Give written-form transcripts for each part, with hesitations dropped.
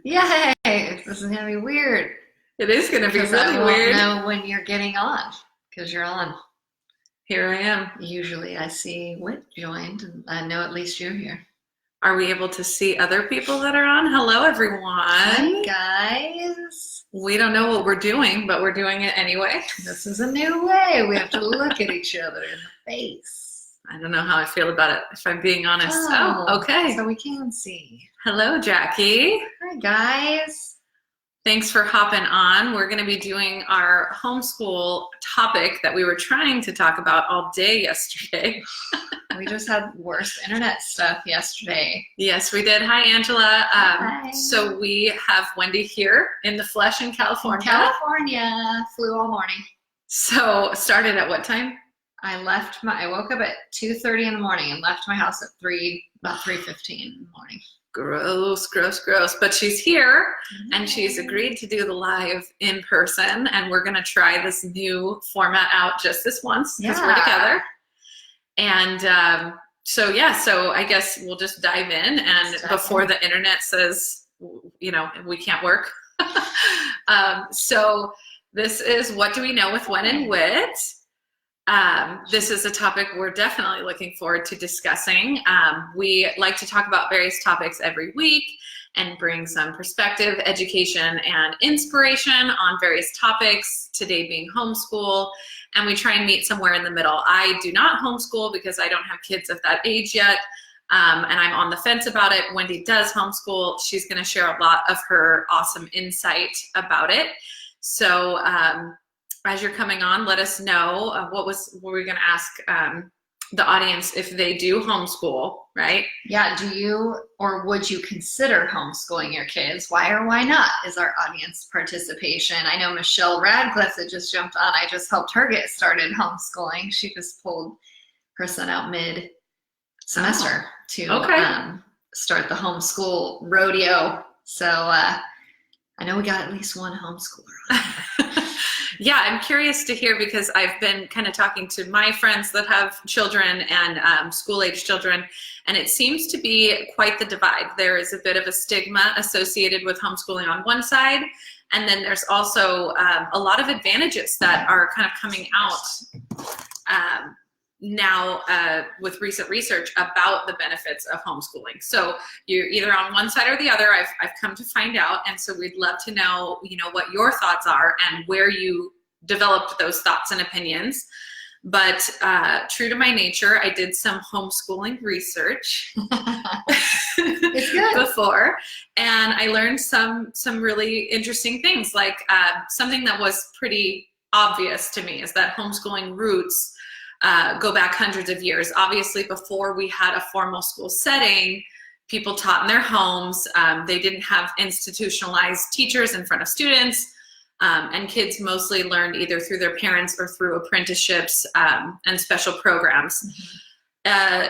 Yay! This is gonna be weird It is going to be because I really won't weird. know when you're getting on because you're on. Here I am. Usually I see Whit joined and I know at least you're here. Are we able to see other people that are on? Hello, everyone. Hi, guys. We don't know what we're doing, but we're doing it anyway. This is a new way. We have to look at each other in the face. I don't know how I feel about it, if I'm being honest. Oh, okay. So we can see. Hello, Jackie. Hi, guys. Thanks for hopping on. We're going to be doing our homeschool topic that we were trying to talk about all day yesterday. We just had worse internet stuff yesterday. Yes, we did. Hi, Angela. Hi. So we have Wendy here in the flesh in California. California. Flew all morning. So started at what time? I woke up at 2:30 in the morning and left my house at about 3:15 in the morning. Gross, gross, gross. But she's here and she's agreed to do the live in person, and we're gonna try this new format out just this once because we're together. And so I guess we'll just dive in, and before the internet says, we can't work. So this is What Do We Know with Wen and Wit. This is a topic we're definitely looking forward to discussing. We like to talk about various topics every week and bring some perspective, education, and inspiration on various topics, today being homeschool, and we try and meet somewhere in the middle. I do not homeschool because I don't have kids of that age yet, and I'm on the fence about it. Wendy does homeschool. She's going to share a lot of her awesome insight about it. So as you're coming on, let us know what we going to ask the audience if they do homeschool, right? Yeah. Do you or would you consider homeschooling your kids? Why or why not is our audience participation. I know Michelle Radcliffe that just jumped on. I just helped her get started homeschooling. She just pulled her son out mid-semester to start the homeschool rodeo. So I know we got at least one homeschooler on here. Yeah, I'm curious to hear because I've been kind of talking to my friends that have children and school-age children, and it seems to be quite the divide. There is a bit of a stigma associated with homeschooling on one side, and then there's also a lot of advantages that are kind of coming out now with recent research about the benefits of homeschooling. So you're either on one side or the other. I've come to find out, and so we'd love to know, what your thoughts are and where you developed those thoughts and opinions. But true to my nature, I did some homeschooling research It's good. before, and I learned some really interesting things. Like something that was pretty obvious to me is that homeschooling roots go back hundreds of years. Obviously, before we had a formal school setting, people taught in their homes. They didn't have institutionalized teachers in front of students, and kids mostly learned either through their parents or through apprenticeships and special programs.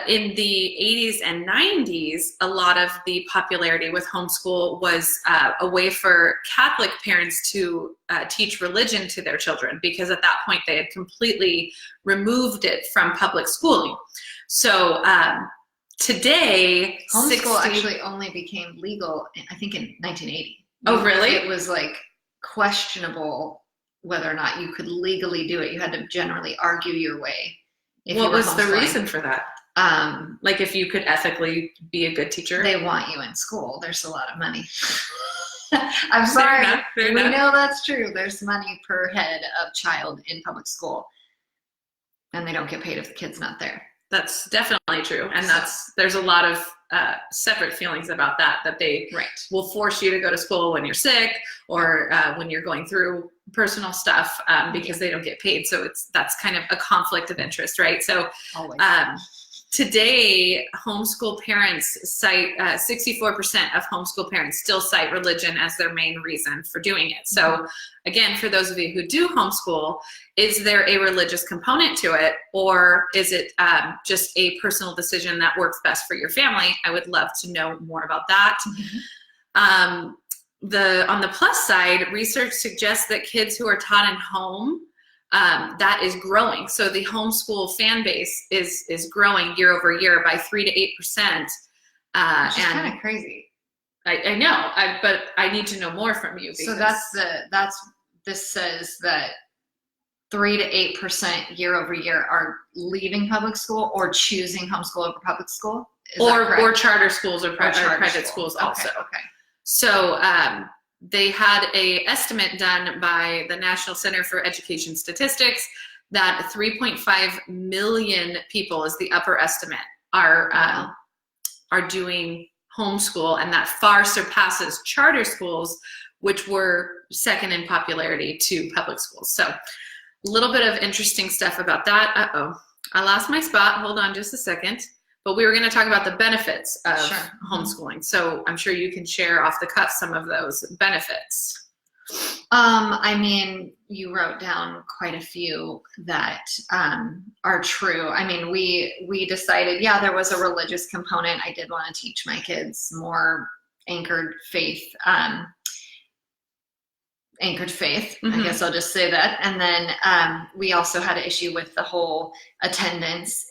In the 80s and 90s, a lot of the popularity with homeschool was a way for Catholic parents to teach religion to their children, because at that point they had completely removed it from public schooling. So today, homeschool actually only became legal, I think, in 1980. Oh, really? It was like questionable whether or not you could legally do it. You had to generally argue your way. What was the reason for that? Like if you could ethically be a good teacher? They want you in school. There's a lot of money. I'm sorry. Fair enough. We know that's true. There's money per head of child in public school. And they don't get paid if the kid's not there. That's definitely true. And there's a lot of separate feelings about that they will force you to go to school when you're sick or when you're going through personal stuff because they don't get paid. So that's kind of a conflict of interest, right? So today, homeschool parents cite 64% of homeschool parents still cite religion as their main reason for doing it. So again, for those of you who do homeschool, is there a religious component to it, or is it just a personal decision that works best for your family? I would love to know more about that. On the plus side, research suggests that kids who are taught in home, that is growing. So the homeschool fan base is growing year over year by 3 to 8%. Which is kind of crazy. I know, but I need to know more from you. So this says that 3 to 8% year over year are leaving public school or choosing homeschool over public school, or charter schools or private school. schools also. Okay. So they had a estimate done by the National Center for Education Statistics that 3.5 million people is the upper estimate are doing homeschool, and that far surpasses charter schools, which were second in popularity to public schools. So a little bit of interesting stuff about that. I lost my spot. Hold on just a second. But we were going to talk about the benefits of homeschooling. So I'm sure you can share off the cuff some of those benefits. I mean, you wrote down quite a few that are true. I mean, we decided, there was a religious component. I did want to teach my kids more anchored faith. I guess I'll just say that. And then we also had an issue with the whole attendance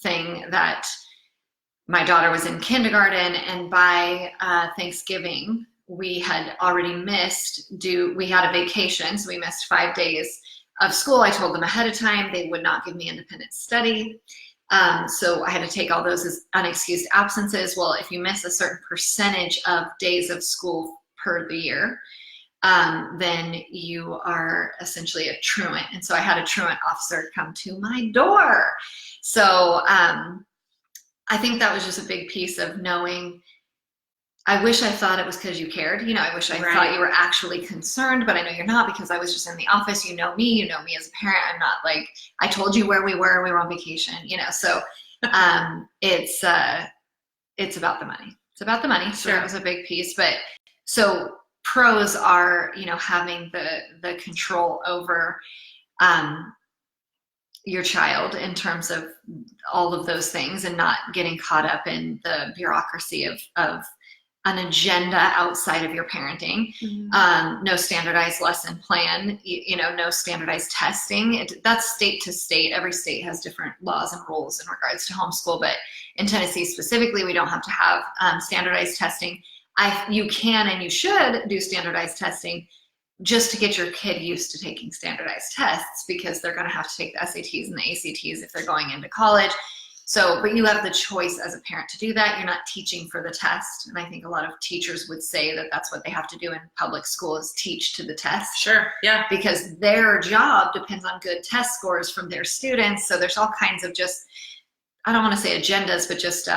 thing, that my daughter was in kindergarten, and by Thanksgiving, we had already we had a vacation, so we missed 5 days of school. I told them ahead of time they would not give me independent study. So I had to take all those as unexcused absences. Well, if you miss a certain percentage of days of school per the year, then you are essentially a truant. And so I had a truant officer come to my door. So I think that was just a big piece of knowing. I wish I thought it was because you cared. I wish I thought you were actually concerned, but I know you're not, because I was just in the office. You know me as a parent. I'm not like, I told you where we were on vacation, so it's about the money. It's about the money. So that was a big piece. But so pros are, having the control over your child in terms of all of those things, and not getting caught up in the bureaucracy of an agenda outside of your parenting. No standardized lesson plan, no standardized testing. That's state to state. Every state has different laws and rules in regards to homeschool, but in Tennessee specifically, we don't have to have standardized testing. You can and you should do standardized testing just to get your kid used to taking standardized tests, because they're going to have to take the SATs and the ACTs if they're going into college. So, but you have the choice as a parent to do that. You're not teaching for the test. And I think a lot of teachers would say that that's what they have to do in public school, is teach to the test. Sure, yeah. Because their job depends on good test scores from their students. So there's all kinds of just, I don't want to say agendas, but just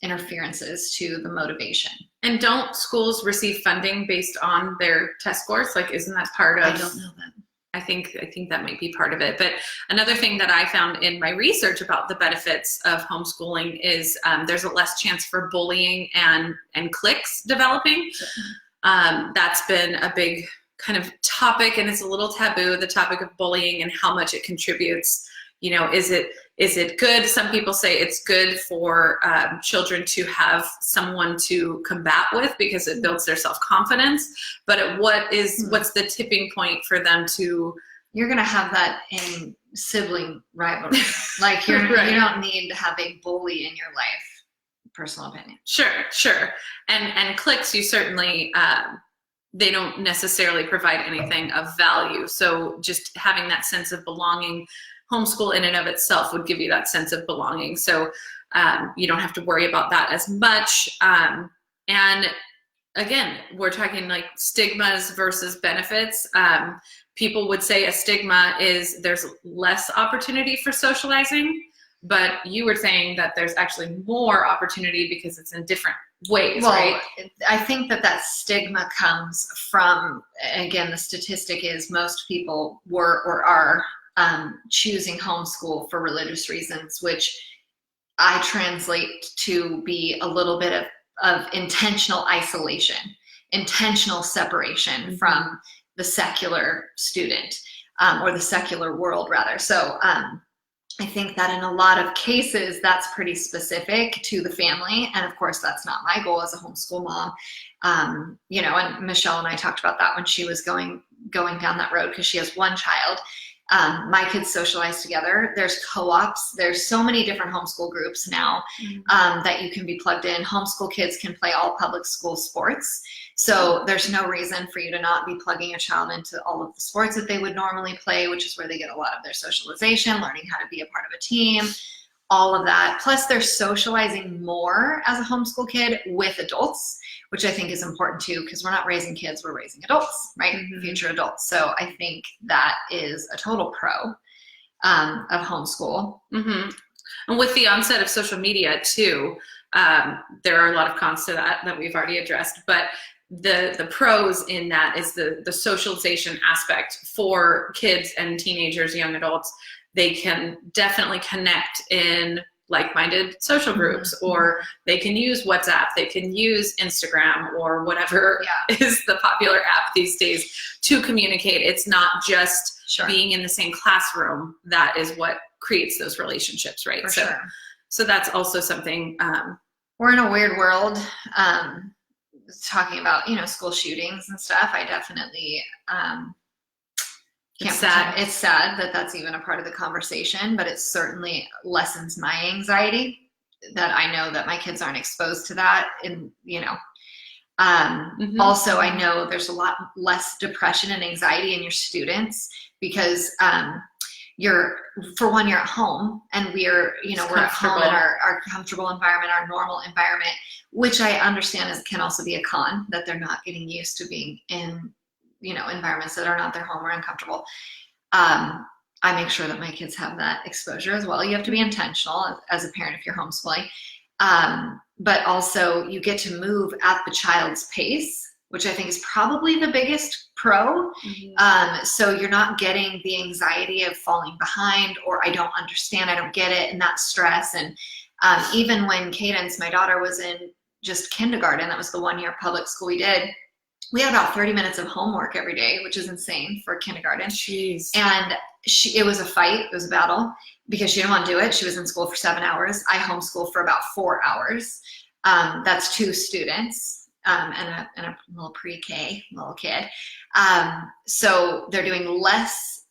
interferences to the motivation. And don't schools receive funding based on their test scores? Like, isn't that part of? I don't know that. I think that might be part of it. But another thing that I found in my research about the benefits of homeschooling is there's a less chance for bullying and cliques developing. That's been a big kind of topic, and it's a little taboo, the topic of bullying and how much it contributes. Is it good? Some people say it's good for children to have someone to combat with, because it builds their self-confidence. But what's the tipping point for them to? You're going to have that in sibling rivalry. Like you don't need to have a bully in your life. Personal opinion. Sure. And cliques, you certainly. They don't necessarily provide anything of value. So just having that sense of belonging. Homeschool in and of itself would give you that sense of belonging. So you don't have to worry about that as much. And again, we're talking like stigmas versus benefits. People would say a stigma is there's less opportunity for socializing, but you were saying that there's actually more opportunity because it's in different ways, right? I think that stigma comes from, again, the statistic is most people were or are choosing homeschool for religious reasons, which I translate to be a little bit of intentional isolation, intentional separation from the secular student, or the secular world rather. So I think that in a lot of cases, that's pretty specific to the family. And of course, that's not my goal as a homeschool mom. And Michelle and I talked about that when she was going down that road, because she has one child. My kids socialize together. There's co-ops. There's so many different homeschool groups now that you can be plugged in. Homeschool kids can play all public school sports. So there's no reason for you to not be plugging your child into all of the sports that they would normally play, which is where they get a lot of their socialization, learning how to be a part of a team, all of that. Plus they're socializing more as a homeschool kid with adults, which I think is important too, because we're not raising kids, we're raising adults, right? Future adults. So I think that is a total pro of homeschool. And with the onset of social media too, there are a lot of cons to that we've already addressed, but the pros in that is the socialization aspect for kids and teenagers, young adults. They can definitely connect in like-minded social groups, or they can use WhatsApp, they can use Instagram or whatever is the popular app these days to communicate. It's not just being in the same classroom that is what creates those relationships, right? So that's also something. We're in a weird world. Talking about, school shootings and stuff, I definitely it's sad that that's even a part of the conversation, but it certainly lessens my anxiety that I know that my kids aren't exposed to that. And, also I know there's a lot less depression and anxiety in your students because you're at home and we're at home in our comfortable environment, our normal environment, which I understand can also be a con, that they're not getting used to being in environments that are not their home or uncomfortable. I make sure that my kids have that exposure as well. You have to be intentional as a parent if you're homeschooling. But also you get to move at the child's pace, which I think is probably the biggest pro. So you're not getting the anxiety of falling behind, or I don't understand, I don't get it, and that stress. And even when Cadence, my daughter, was in just kindergarten, that was the 1 year public school we did, we had about 30 minutes of homework every day, which is insane for kindergarten. Jeez. And it was a fight, it was a battle, because she didn't want to do it. She was in school for 7 hours. I homeschooled for about 4 hours. That's 2 students and a little pre-K little kid. So they're doing less,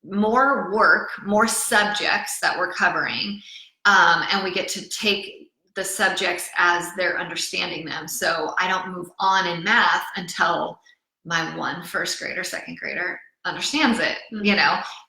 more work, more subjects that we're covering. And we get to take the subjects as they're understanding them. So I don't move on in math until my one first grader, second grader understands it.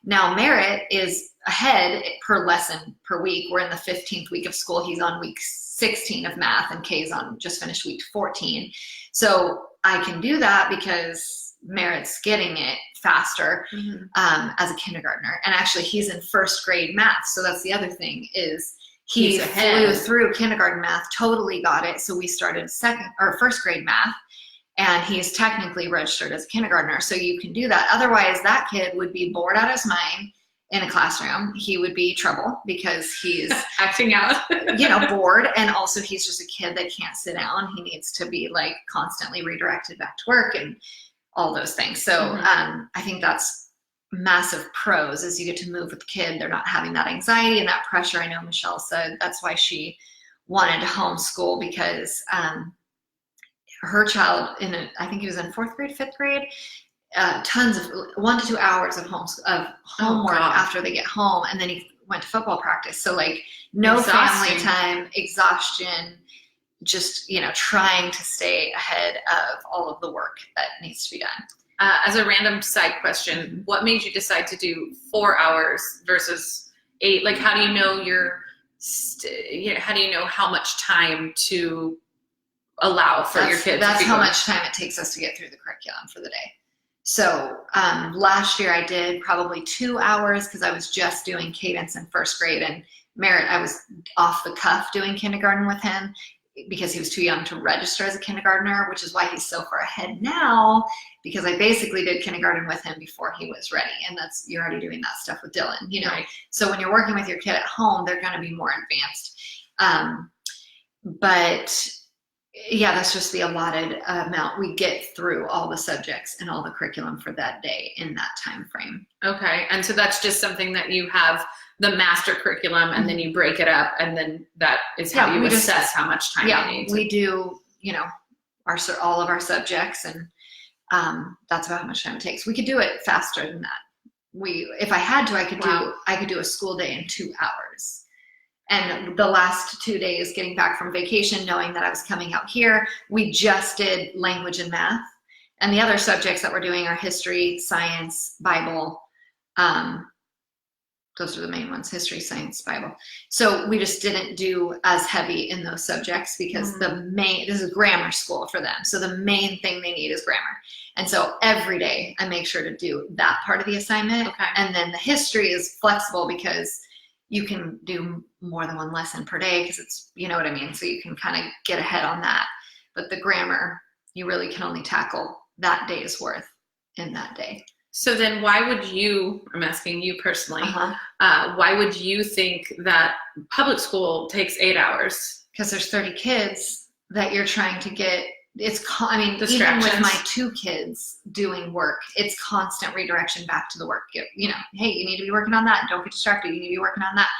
Now Merritt is ahead per lesson per week. We're in the 15th week of school. He's on week 16 of math, and Kay's just finished week 14. So I can do that because Merritt's getting it faster as a kindergartner. And actually he's in first grade math. So that's the other thing, is he flew through kindergarten math, totally got it. So we started first grade math, and he's technically registered as a kindergartner. So you can do that. Otherwise, that kid would be bored out of his mind in a classroom. He would be trouble because he's acting out, bored. And also he's just a kid that can't sit down. He needs to be constantly redirected back to work and all those things. So I think that's massive pros, is you get to move with the kid. They're not having that anxiety and that pressure. I know Michelle said that's why she wanted to homeschool, because her child I think he was in 4th grade, 5th grade, tons of 1 to 2 hours of homework after they get home. And then he went to football practice. So no family time, exhaustion, just, trying to stay ahead of all of the work that needs to be done. As a random side question, what made you decide to do 4 hours versus 8? How do you know how do you know how much time to allow for your kids? That's how much time it takes us to get through the curriculum for the day. So last year I did probably 2 hours because I was just doing Cadence in first grade, and Merritt, I was off the cuff doing kindergarten with him because he was too young to register as a kindergartner, which is why he's so far ahead now, because I basically did kindergarten with him before he was ready. And you're already doing that stuff with Dylan, Right. So when you're working with your kid at home, they're going to be more advanced. But yeah, that's just the allotted amount. We get through all the subjects and all the curriculum for that day in that time frame. Okay. And so that's just something that you have the master curriculum, and then you break it up, and then that is how you assess how much time you need. We do, all of our subjects, and that's about how much time it takes. We could do it faster than that. if I had to, Wow. I could do a school day in 2 hours. And the last 2 days getting back from vacation, knowing that I was coming out here, we just did language and math. And the other subjects that we're doing are history, science, Bible. Those are the main ones: history, science, Bible. So we just didn't do as heavy in those subjects because this is grammar school for them. So the main thing they need is grammar. And so every day I make sure to do that part of the assignment. Okay. And then the history is flexible because you can do more than one lesson per day because it's, you know what I mean? So you can kind of get ahead on that. But the grammar, you really can only tackle that day's worth in that day. So then why would you, I'm asking you personally, why would you think that public school takes 8 hours? Because there's 30 kids that you're trying to get. I mean, even Distractions. with my 2 kids doing work, it's constant redirection back to the work. You know, hey, you need to be working on that. Don't get distracted. You need to be working on that.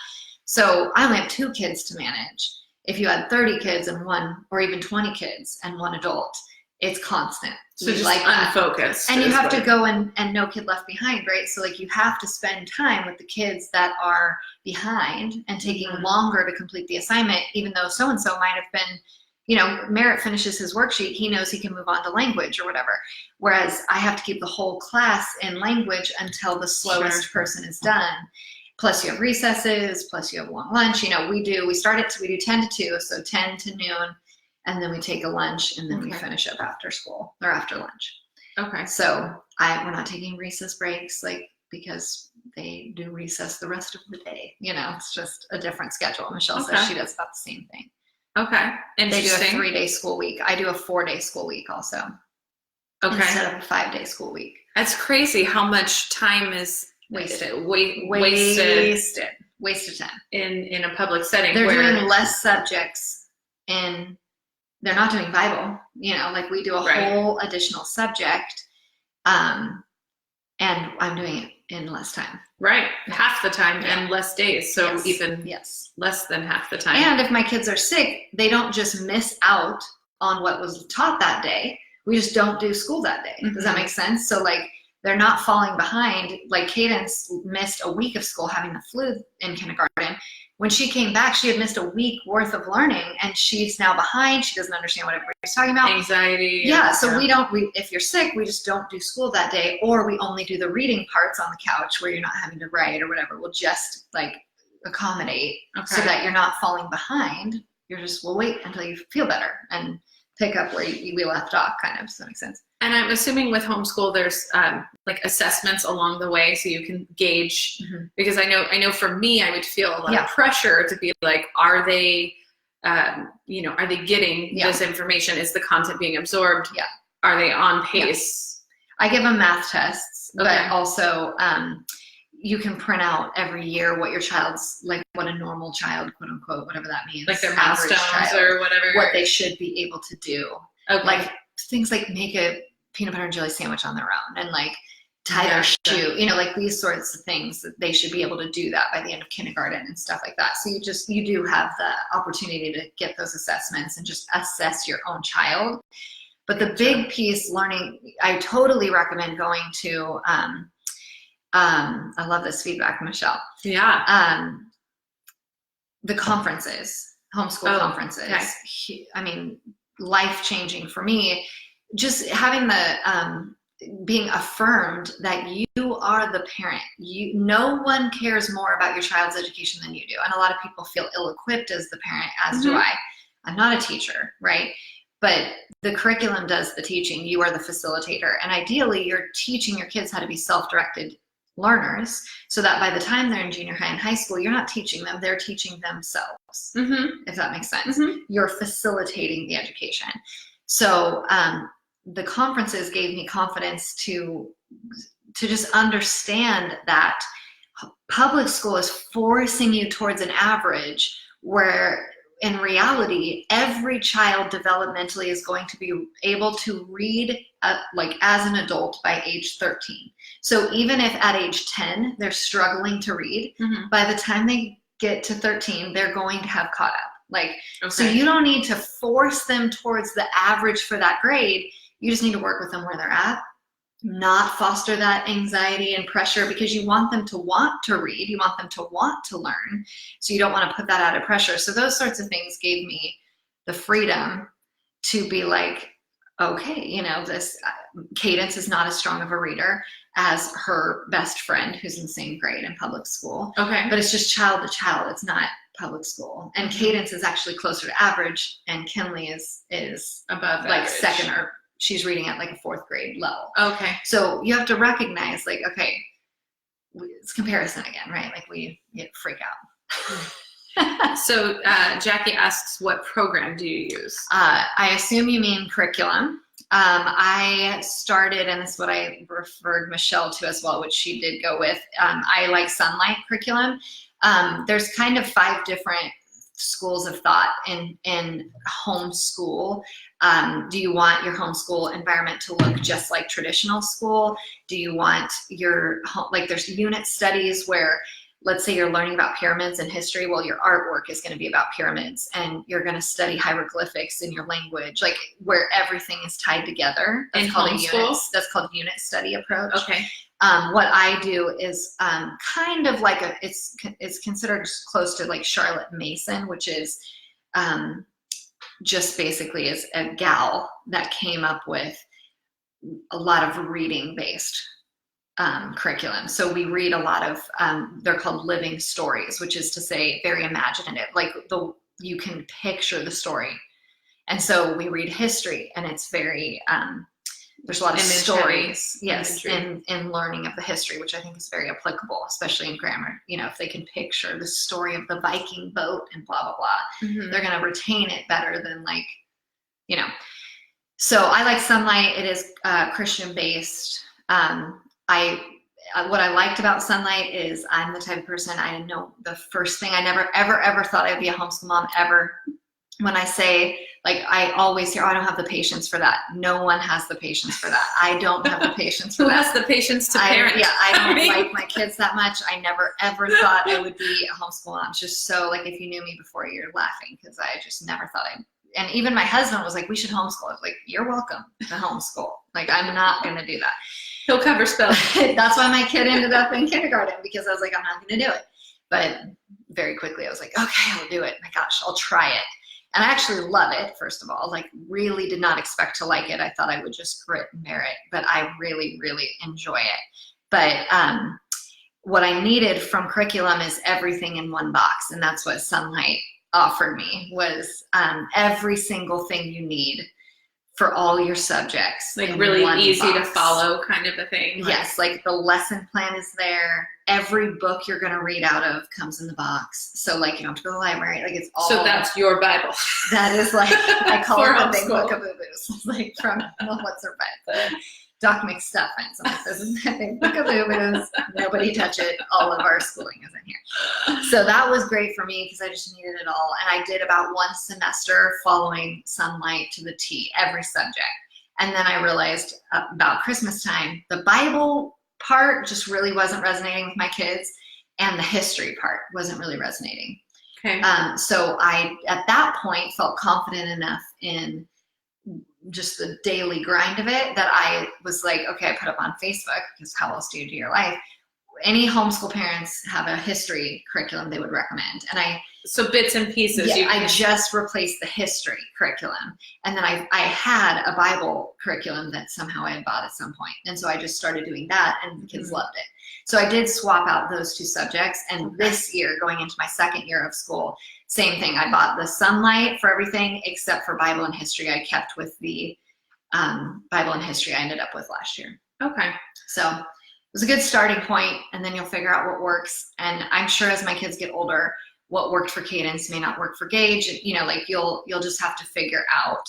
So I only have 2 kids to manage. If you had 30 kids and one, or even 20 kids and one adult, it's constant. So just like unfocused. And you have to go and no kid left behind, right? So like you have to spend time with the kids that are behind and taking longer to complete the assignment, even though so-and-so might have been, you know, Merritt finishes his worksheet, he knows he can move on to language or whatever. Whereas I have to keep the whole class in language until the slowest person is done. Plus you have recesses, plus you have a long lunch. You know, we do 10 to 2, so 10 to noon. And then we take a lunch, and then we finish up after school or after lunch. Okay. So we're not taking recess breaks, like, because they do recess the rest of the day. You know, it's just a different schedule. Michelle says she does about the same thing. Okay. Interesting. They do a 3-day school week. I do a 4-day school week also. Okay. Instead of a 5-day school week. That's crazy how much time is wasted. Wasted time. In a public setting. They're doing less subjects in... They're not doing Bible, you know, like we do a whole additional subject, and I'm doing it in less time. Right. Half the time and less days. So even less than half the time. And if my kids are sick, they don't just miss out on what was taught that day. We just don't do school that day. Does that make sense? So like they're not falling behind. Like Cadence missed a week of school having the flu in kindergarten. When she came back, she had missed a week worth of learning, and she's now behind. She doesn't understand what everybody's talking about. Anxiety. Yeah, so if you're sick, we just don't do school that day, or we only do the reading parts on the couch where you're not having to write or whatever. We'll just like accommodate so that you're not falling behind. We'll wait until you feel better and pick up where we left off, kind of. Does that make sense? And I'm assuming with homeschool, there's like assessments along the way, so you can gauge. Because I know for me, I would feel a lot of pressure to be like, are they, are they getting this information? Is the content being absorbed? Yeah. Are they on pace? Yeah. I give them math tests, but also you can print out every year what your child's, like what a normal child, quote unquote, whatever that means. Like their milestones or whatever. What they should be able to do. Okay. Like things like make a peanut butter and jelly sandwich on their own and like tie their shoe, you know, like these sorts of things that they should be able to do that by the end of kindergarten and stuff like that. So you do have the opportunity to get those assessments and just assess your own child. But the big piece learning, I totally recommend going to, I love this feedback, Michelle. Yeah. The conferences, homeschool conferences. Okay. I mean, life-changing for me. Just having the being affirmed that you are the parent. No one cares more about your child's education than you do. And a lot of people feel ill-equipped as the parent, as do I. I'm not a teacher, right? But the curriculum does the teaching. You are the facilitator. And ideally, you're teaching your kids how to be self-directed learners so that by the time they're in junior high and high school, you're not teaching them, they're teaching themselves, if that makes sense. You're facilitating the education. So the conferences gave me confidence to just understand that public school is forcing you towards an average where in reality, every child developmentally is going to be able to read like as an adult by age 13. So even if at age 10, they're struggling to read, by the time they get to 13, they're going to have caught up. Like, so you don't need to force them towards the average for that grade. You just need to work with them where they're at not foster that anxiety and pressure, because you want them to want to read, you want them to want to learn. So you don't want to put that out of pressure. So those sorts of things gave me the freedom to be like, okay, you know, this Cadence is not as strong of a reader as her best friend who's in the same grade in public school. Okay. But it's just child to child. It's not public school. And Cadence is actually closer to average, and Kinley is above like average. second, or she's reading at like a fourth grade level. Okay. So you have to recognize, like, okay, it's comparison again, right? Like we get freak out. So Jackie asks, what program do you use? I assume you mean curriculum. I started, and this is what I referred Michelle to as well, which she did go with. I like Sunlight curriculum. There's kind of 5 different schools of thought in homeschool. Do you want your homeschool environment to look just like traditional school? Do you want your, like there's unit studies where, let's say you're learning about pyramids and history, well, your artwork is going to be about pyramids, and you're going to study hieroglyphics in your language, like where everything is tied together. That's called that's called unit study approach. Okay. What I do is kind of like it's considered close to like Charlotte Mason, which is just basically is a gal that came up with a lot of reading based curriculum. So we read a lot of, they're called living stories, which is to say very imaginative, like you can picture the story. And so we read history, and it's very, there's a lot of stories, yes, in learning of the history, which I think is very applicable, especially in grammar. You know, if they can picture the story of the Viking boat and blah, blah, blah, they're going to retain it better than like, you know. So I like Sunlight. It is Christian based. What I liked about Sunlight is I'm the type of person, I didn't know the first thing, I never, ever thought I'd be a homeschool mom ever. When I say, like, I always hear, oh, I don't have the patience for that. No one has the patience for that. I don't have the patience for Who that. has the patience to parent? I don't like my kids that much. I never, ever thought I would be a homeschool mom. It's just so, like, if you knew me before, you're laughing, because I just never thought and even my husband was like, we should homeschool. I was like, you're welcome to homeschool. Like, I'm not going to do that. He'll cover spelling. That's why my kid ended up in kindergarten, because I was like, I'm not going to do it. But very quickly I was like, okay, I'll do it. My gosh, I'll try it. And I actually love it, first of all. Like, really did not expect to like it. I thought I would just grit and bear it, but I really, really enjoy it. But what I needed from curriculum is everything in one box, and that's what Sunlight offered me, was every single thing you need for all your subjects. Like really easy to follow kind of a thing. Yes, like the lesson plan is there. Every book you're going to read out of comes in the box. So like you don't have to go to the library. Like it's all. So that's your Bible. That is like, I call it the big book of boo-boos. Like from What's Her Bed? Doc McStuffins. I'm like, this is my big book of boo-boos. Nobody touch it. All of our schooling is in here. So that was great for me because I just needed it all. And I did about 1 semester following Sunlight to the T, every subject. And then I realized about Christmas time, the Bible part just really wasn't resonating with my kids, and the history part wasn't really resonating. Okay. So I, at that point, felt confident enough in just the daily grind of it that I was like, okay, I put up on Facebook, because how else do you do your life? Any homeschool parents have a history curriculum they would recommend. And so bits and pieces. Yeah, I just replaced the history curriculum. And then I had a Bible curriculum that somehow I had bought at some point. And so I just started doing that, and the kids loved it. So I did swap out those 2 subjects. And this year, going into my 2nd year of school, same thing. I bought the Sunlight for everything except for Bible and history. I kept with the Bible and history I ended up with last year. Okay. So it was a good starting point, and then you'll figure out what works. And I'm sure as my kids get older, what worked for Cadence may not work for Gage. You know, like you'll just have to figure out.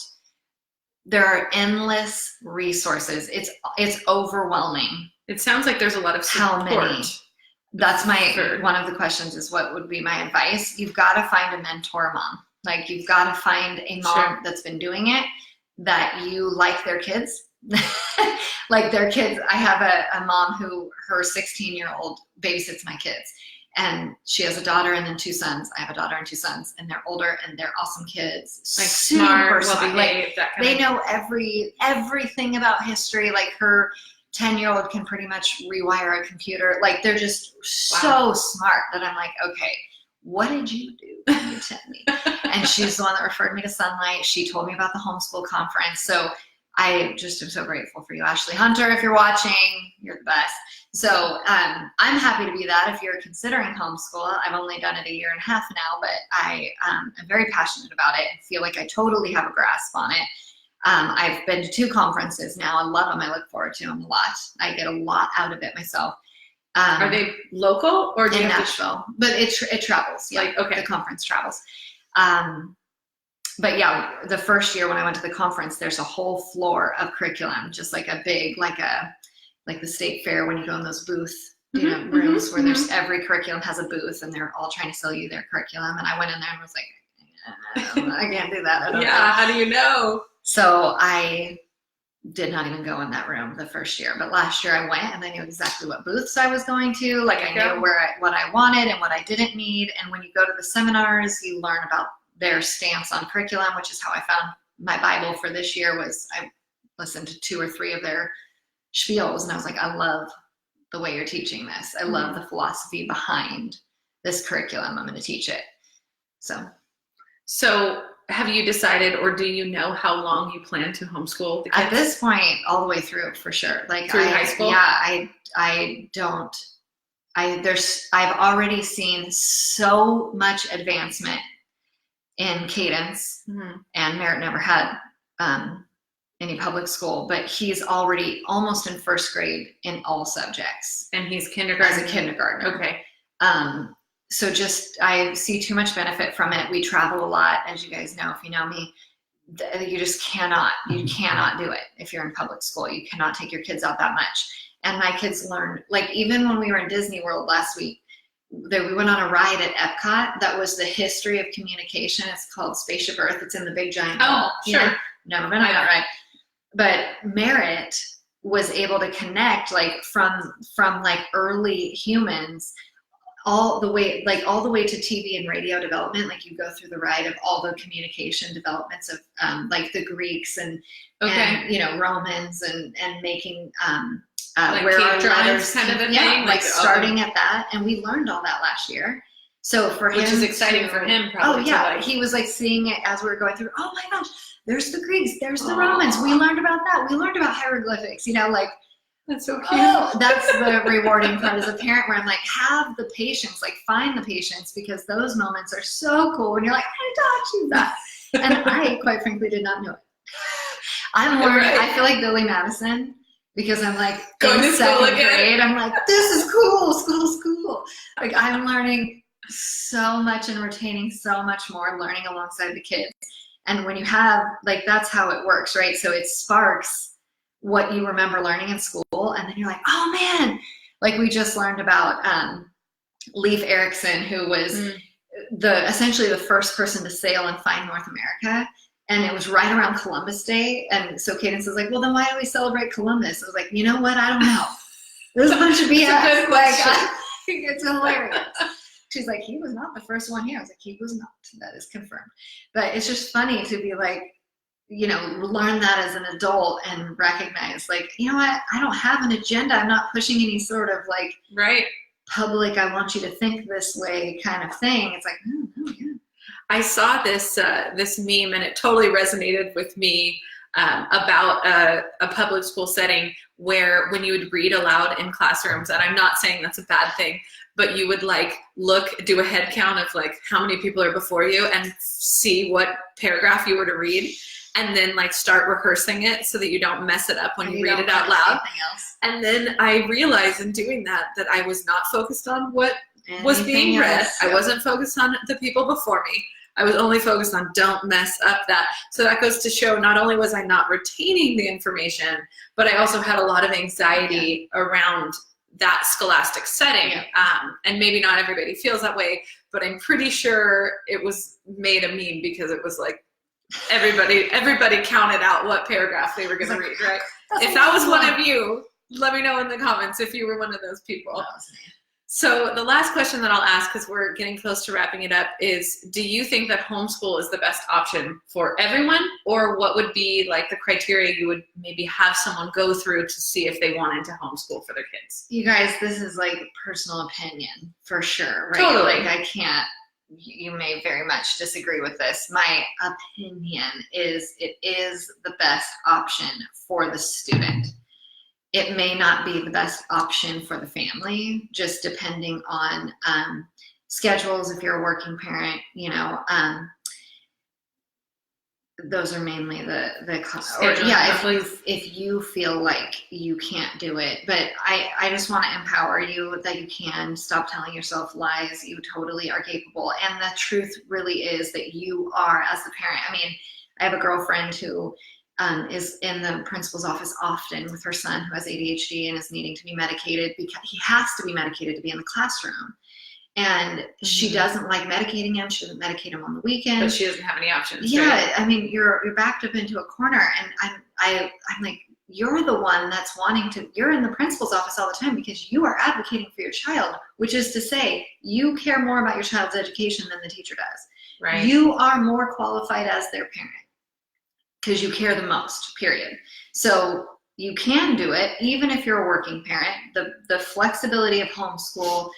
There are endless resources. It's overwhelming. It sounds like there's a lot of support. How many? That's one of the questions is what would be my advice. You've got to find a mentor mom. Like you've got to find a mom that's been doing it, that you like their kids. Like their kids. I have a mom who her 16-year-old babysits my kids, and she has a daughter and then 2 sons. I have a daughter and 2 sons, and they're older and they're awesome kids. Like smart, well behaved, like, that kind they know everything about history. Like her 10-year-old can pretty much rewire a computer. Like, they're just so smart that I'm like, okay, what did you do? Can you tell me? And she's the one that referred me to Sunlight. She told me about the homeschool conference. So I just am so grateful for you, Ashley Hunter. If you're watching, you're the best. So I'm happy to be that if you're considering homeschool. I've only done it a year and a half now, but I am very passionate about it and feel like I totally have a grasp on it. I've been to 2 conferences now. I love them. I look forward to them a lot. I get a lot out of it myself. Are they local or do you in have Nashville? But it travels. Yeah, like, okay. The conference travels. But yeah, the first year when I went to the conference, there's a whole floor of curriculum, just like a big, like the state fair when you go in those booth, rooms where there's every curriculum has a booth and they're all trying to sell you their curriculum. And I went in there and was like, I can't do that. I don't know. How do you know? So I did not even go in that room the first year, but last year I went and I knew exactly what booths I was going to. Like, I knew what I wanted and what I didn't need. And when you go to the seminars, you learn about their stance on curriculum, which is how I found my Bible for this year. Was I listened to 2 or 3 of their spiels and I was like, I love the way you're teaching this. I love the philosophy behind this curriculum. I'm going to teach it. So have you decided, or do you know how long you plan to homeschool the kids? At this point, all the way through, for sure. Like, through high school? Yeah, I've already seen so much advancement in Cadence, and Merritt never had any public school, but he's already almost in 1st grade in all subjects. And he's kindergarten? As a kindergartner. Okay. So I see too much benefit from it. We travel a lot, as you guys know, if you know me. You just cannot do it if you're in public school. You cannot take your kids out that much. And my kids learned, like, even when we were in Disney World last week, we went on a ride at Epcot that was the history of communication. It's called Spaceship Earth. It's in the big giant ball. Sure. Never been on that ride. But Merritt was able to connect, like, from like early humans all the way to TV and radio development. Like, you go through the ride of all the communication developments of like the Greeks and Romans and making like where our letters kind of a thing, like starting at that. And we learned all that last year. So for him, which is exciting for him, probably. Oh yeah, he was like seeing it as we were going through. Oh my gosh, there's the Greeks, there's the Romans. We learned about that. We learned about hieroglyphics. Like. That's so cute. Oh, that's the rewarding part as a parent, where I'm like, have the patience, like, find the patience, because those moments are so cool. And you're like, I taught you that. And I, quite frankly, did not know it. I'm learning. Right. I feel like Billy Madison, because I'm like, going to school again. Grade, I'm like, this is cool. School. Like, I'm learning so much and retaining so much more, learning alongside the kids. And when you have, like, that's how it works, right? So it sparks what you remember learning in school, and then you're like, oh man, like, we just learned about Leif Erikson, who was essentially the first person to sail and find North America, and it was right around Columbus Day. And so Cadence was like, well, then why do we celebrate Columbus? I was like, you know what, I don't know, there's a bunch of BS. Like, I think it's hilarious. She's like, he was not the first one here. I was like, he was not. That is confirmed. But it's just funny to be like, learn that as an adult and recognize, like, you know what, I don't have an agenda. I'm not pushing any sort of like public, I want you to think this way kind of thing. It's like, oh yeah. I saw this meme, and it totally resonated with me about a public school setting where when you would read aloud in classrooms, and I'm not saying that's a bad thing, but you would like do a head count of like how many people are before you and see what paragraph you were to read. And then like start rehearsing it so that you don't mess it up when you read it out loud. And then I realized in doing that I was not focused on what was being read. I wasn't focused on the people before me. I was only focused on don't mess up that. So that goes to show not only was I not retaining the information, but I also had a lot of anxiety around that scholastic setting. And maybe not everybody feels that way, but I'm pretty sure it was made a meme because it was like, everybody counted out what paragraph they were going to read, right? If that was one of you, let me know in the comments if you were one of those people. So the last question that I'll ask, because we're getting close to wrapping it up, is do you think that homeschool is the best option for everyone? Or what would be like the criteria you would maybe have someone go through to see if they wanted to homeschool for their kids? You guys, this is like personal opinion for sure, right? Totally. Like I can't, you may very much disagree with this. My opinion is it is the best option for the student. It may not be the best option for the family, just depending on schedules. If you're a working parent, those are mainly the or, yeah, if you feel like you can't do it. But I just want to empower you that you can. Stop telling yourself lies. You totally are capable. And the truth really is that you are, as the parent. I mean, I have a girlfriend who is in the principal's office often with her son who has ADHD and is needing to be medicated because he has to be medicated to be in the classroom. And she doesn't like medicating him. She doesn't medicate him on the weekend. But she doesn't have any options. Yeah, right? I mean, you're backed up into a corner, and I'm like, you're the one that's wanting to. You're in the principal's office all the time because you are advocating for your child, which is to say, you care more about your child's education than the teacher does. Right. You are more qualified as their parent because you care the most, period. So you can do it, even if you're a working parent. The flexibility of homeschool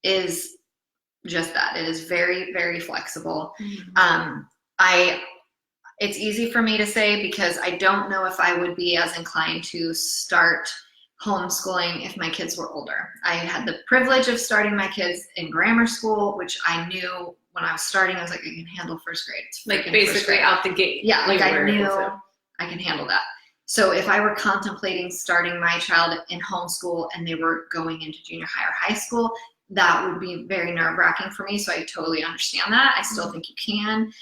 is just that. It is very, very flexible. It's easy for me to say because I don't know if I would be as inclined to start homeschooling if my kids were older. I had the privilege of starting my kids in grammar school, which I knew when I was starting, I was like, I can handle first grade. Like basically out the gate. Yeah, like I knew I can handle that. So if I were contemplating starting my child in homeschool and they were going into junior high or high school, that would be very nerve-wracking for me. So I totally understand that. I still think you can.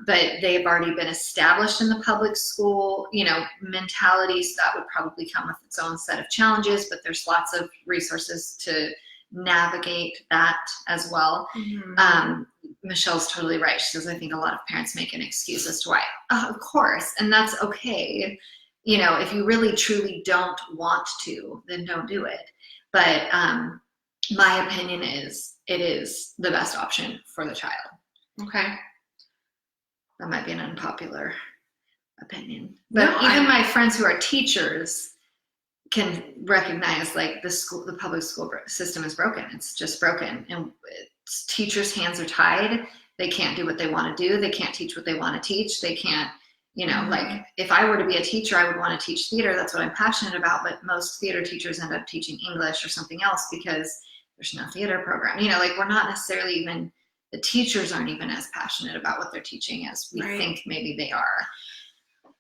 But they've already been established in the public school, mentality. So that would probably come with its own set of challenges, but there's lots of resources to navigate that as well. Michelle's totally right. She says, I think a lot of parents make an excuse as to why. Of course, and that's okay. If you really truly don't want to, then don't do it. But my opinion is it is the best option for the child. Okay. That might be an unpopular opinion. But no, even my friends who are teachers can recognize like the public school system is broken. It's just broken. And teachers' hands are tied. They can't do what they want to do. They can't teach what they want to teach. They can't, like if I were to be a teacher, I would want to teach theater. That's what I'm passionate about. But most theater teachers end up teaching English or something else because there's no theater program. We're not necessarily even, the teachers aren't even as passionate about what they're teaching as we think maybe they are.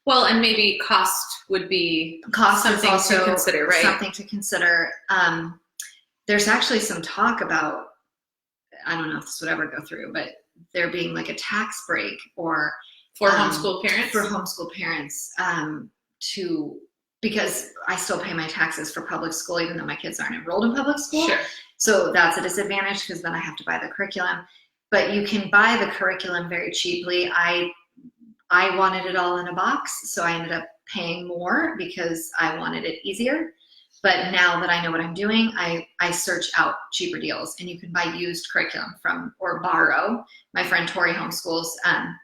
Well, and maybe cost would be something to consider, right? Something to consider. There's actually some talk about, I don't know if this would ever go through, but there being like a tax break or for homeschool parents? For homeschool parents because I still pay my taxes for public school, even though my kids aren't enrolled in public school. Sure. So that's a disadvantage because then I have to buy the curriculum. But you can buy the curriculum very cheaply. I wanted it all in a box, so I ended up paying more because I wanted it easier. But now that I know what I'm doing, I search out cheaper deals, and you can buy used curriculum or borrow. My friend Tori homeschools, and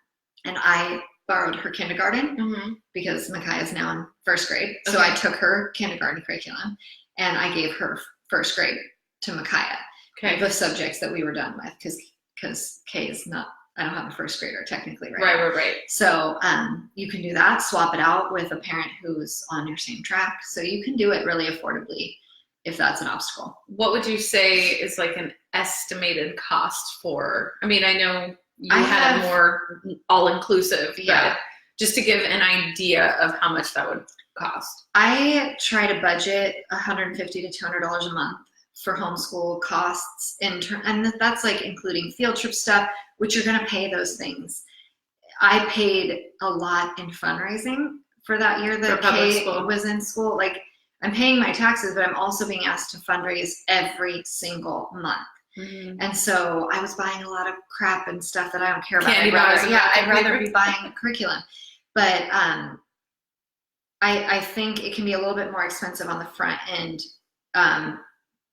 I borrowed her kindergarten because Micaiah is now in first grade. So I took her kindergarten curriculum, and I gave her first grade to Micaiah. Okay. The subjects that we were done with because Kay is not, I don't have a first grader technically right. So you can do that, swap it out with a parent who's on your same track. So you can do it really affordably if that's an obstacle. What would you say is like an estimated cost for, I mean, I know you had a more all-inclusive, but just to give an idea of how much that would cost. I try to budget $150 to $200 a month for homeschool costs, and that's like including field trip stuff, which you're going to pay those things. I paid a lot in fundraising for that year that Kay was in school. Like I'm paying my taxes, but I'm also being asked to fundraise every single month. And so I was buying a lot of crap and stuff that I don't care about. I'd rather be buying a curriculum. But I think it can be a little bit more expensive on the front end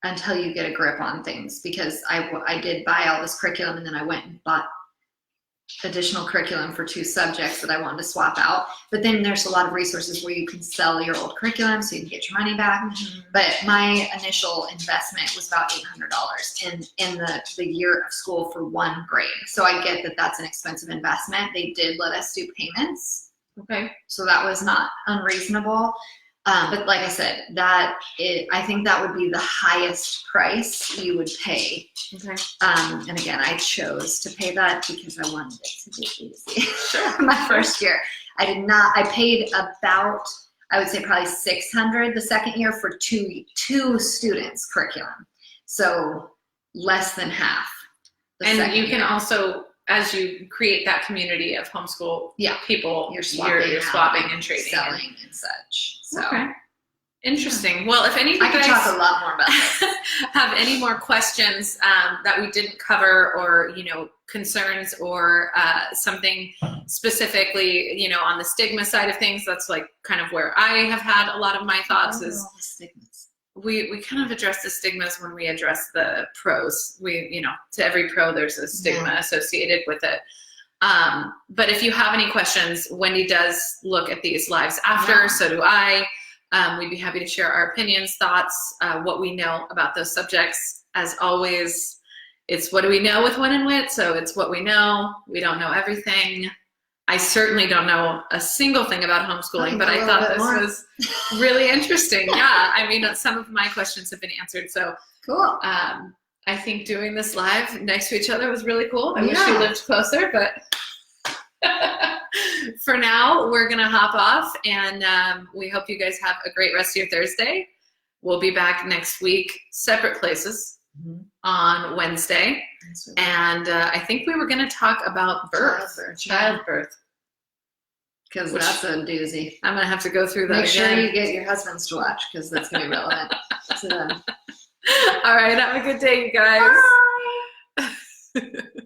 until you get a grip on things, because I did buy all this curriculum, and then I went and bought additional curriculum for 2 subjects that I wanted to swap out. But then there's a lot of resources where you can sell your old curriculum so you can get your money back. Mm-hmm. But my initial investment was about $800 in the year of school for 1 grade. So I get that that's an expensive investment. They did let us do payments. Okay. So that was not unreasonable. But like I said, I think that would be the highest price you would pay. Okay. And again, I chose to pay that because I wanted it to be easy. Sure. My first year, I paid about, I would say probably $600 the second year for two students curriculum. So less than half. And you can also, as you create that community of homeschool people, you're swapping and trading, selling and such. So okay. Interesting. Well, if any of you I could guys talk a lot more about this. have any more questions that we didn't cover, or concerns, or something specifically on the stigma side of things, that's like kind of where I have had a lot of my thoughts. Is all the stigmas. We kind of address the stigmas when we address the pros. To every pro there's a stigma associated with it. But if you have any questions, Wendy does look at these lives after, so do I. We'd be happy to share our opinions, thoughts, what we know about those subjects. As always, it's what do we know with Win and Wit, so it's what we know. We don't know everything. I certainly don't know a single thing about homeschooling, but I thought this was really interesting. Yeah, I mean, some of my questions have been answered, so cool. I think doing this live next to each other was really cool. I wish we lived closer, but for now, we're going to hop off, and we hope you guys have a great rest of your Thursday. We'll be back next week, separate places, on Wednesday. And I think we were going to talk about childbirth. Because that's a doozy. I'm going to have to go through that Make again. sure you get your husbands to watch, because that's going to be relevant to them. All right, have a good day, you guys. Bye.